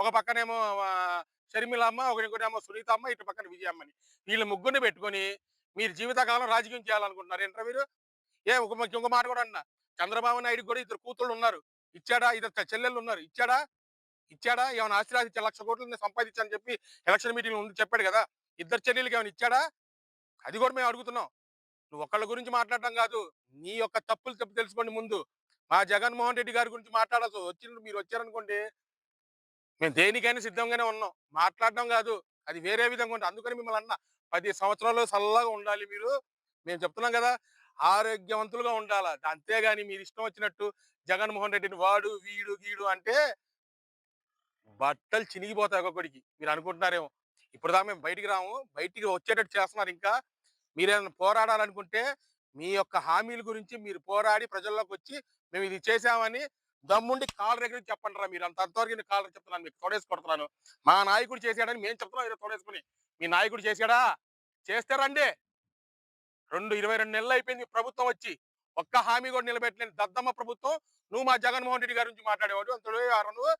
ఒక పక్కనేమో షర్మిలమ్మ, ఇంకోటేమో సునీతమ్మ, ఇటు పక్కన విజయమ్మని. వీళ్ళు ముగ్గురిని పెట్టుకొని మీరు జీవితకాలం రాజకీయం చేయాలనుకుంటున్నారు ఏంట్రా మీరు? ఇంకో మాట కూడా అన్నా. చంద్రబాబు నాయుడుకి కూడా ఇద్దరు కూతుళ్ళు ఉన్నారు. ఇచ్చాడా? ఇద్దరు చెల్లెళ్ళు ఉన్నారు. ఇచ్చాడా? ఇచ్చాడా? ఏమైనా ఆస్తి రాసి 1,00,00,000 నేను సంపాదించానని చెప్పి ఎలక్షన్ మీటింగ్ ముందు చెప్పాడు కదా! ఇద్దరు చెల్లెళ్ళకి ఏమైనా ఇచ్చాడా? అది కూడా మేము అడుగుతున్నాం. నువ్వు ఒకళ్ళ గురించి మాట్లాడడం కాదు. నీ యొక్క తప్పులు తెలుసుకోండి ముందు. మా జగన్మోహన్ రెడ్డి గారి గురించి మాట్లాడాల్సి మీరు వచ్చారనుకోండి, మేము దేనికైనా సిద్ధంగానే ఉన్నాం. మాట్లాడడం కాదు. అది వేరే విధంగా ఉంటుంది. అందుకని మిమ్మల్ని అన్నా. 10 సంవత్సరాలు సల్లగా ఉండాలి మీరు. మేము చెప్తున్నాం కదా! ఆరోగ్యవంతులుగా ఉండాలా. అంతేగాని మీరు ఇష్టం వచ్చినట్టు జగన్మోహన్ రెడ్డిని వాడు, వీడు, గీడు అంటే బట్టలు చినిగిపోతాయి ఒక్కొక్కడికి. మీరు అనుకుంటున్నారేమో. ఇప్పటిదాకా మేము బయటికి రాము. బయటికి వచ్చేటట్టు చేస్తున్నారు ఇంకా. మీరేమైనా పోరాడాలనుకుంటే మీ యొక్క హామీల గురించి మీరు పోరాడి ప్రజల్లోకొచ్చి మేము ఇది చేశామని దమ్ముండి కాళ్ళ దగ్గర చెప్పండిరా మీరు. అంతవరకు నేను కాళ్ళ చెప్తున్నాను, మీకు తోడేసి కొడుతున్నాను. మా నాయకుడు చేశాడని మేము చెప్తున్నాం ఈరోజు తోడేసుకుని. మీ నాయకుడు చేశాడా? చేస్తే రండి. 22 నెలలు అయిపోయింది ప్రభుత్వం వచ్చి. ఒక్క హామీ కూడా నిలబెట్టలేని దద్దమ్మ ప్రభుత్వం. నువ్వు మా జగన్మోహన్ రెడ్డి గారి గురించి మాట్లాడేవాడు. అంతలో నువ్వు